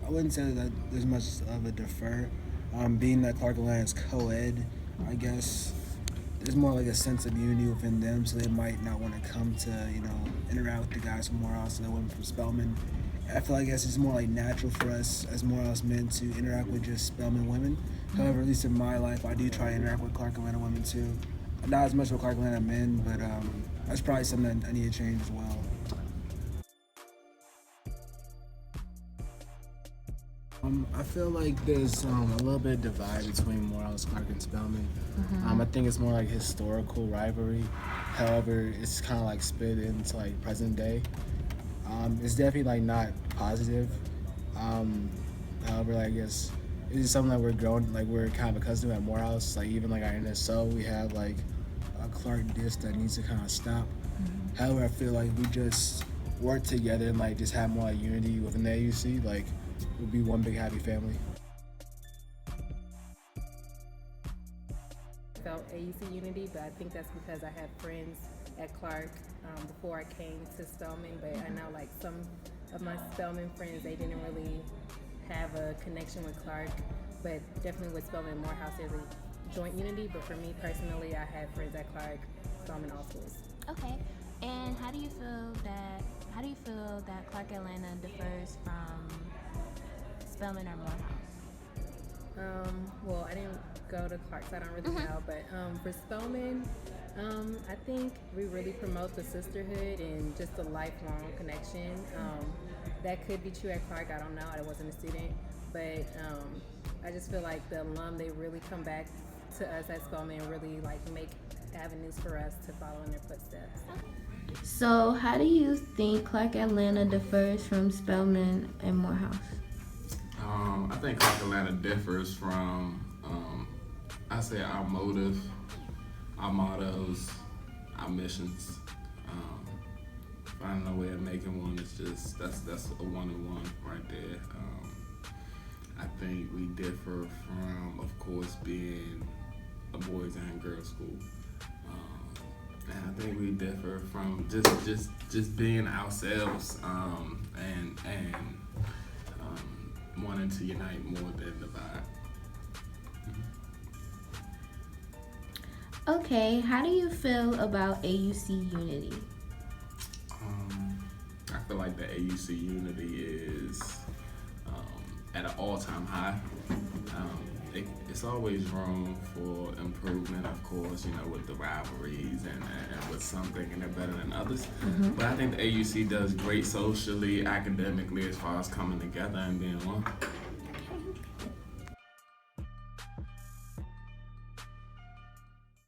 I wouldn't say that there's much of a defer. Being that Clark Atlanta is co-ed, I guess there's more like a sense of unity within them, so they might not want to come to interact with the guys from Morehouse and the women from Spelman. I feel like it's more like natural for us as Morehouse men to interact with just Spelman women. However, at least in my life, I do try to interact with Clark Atlanta women too. Not as much with Clark Atlanta men, but that's probably something that I need to change as well. I feel like there's a little bit of divide between Morehouse, Clark, and Spelman. I think it's more like historical rivalry. However, it's kind of like split into like present day. It's definitely like not positive. Um, However, I guess it's just something that we're growing, like we're kind of accustomed to at Morehouse. Like even like our NSO, we have like a Clark diss that needs to kind of stop. However, I feel like we just work together and like just have more like unity within the AUC. Like we'll be one big happy family. Felt AUC unity, but I think that's because I had friends at Clark before I came to Spelman. But I know like some of my Spelman friends, they didn't really have a connection with Clark, but definitely with Spelman and Morehouse, there's a joint unity. But for me personally, I had friends at Clark, Spelman, all schools. Okay. And how do you feel that Clark Atlanta differs from Spelman or Morehouse? Well, I didn't go to Clark, so I don't really know. But for Spelman, I think we really promote the sisterhood and just a lifelong connection. That could be true at Clark. I don't know. I wasn't a student, but I just feel like the alum, they really come back to us at Spelman and really like make avenues for us to follow in their footsteps. So, how do you think Clark Atlanta differs from Spelman and Morehouse? I think Clark Atlanta differs from, I say, our motive, our mottos, our missions. Finding a way of making one is just that's a one-on-one right there. I think we differ from, of course, being a boys and girls school. And I think we differ from just being ourselves and wanting to unite more than divide. Okay, how do you feel about AUC unity? I feel like the AUC unity is at an all-time high. It's always room for improvement, of course, with the rivalries and with some thinking they're better than others. But I think the AUC does great socially, academically, as far as coming together and being one.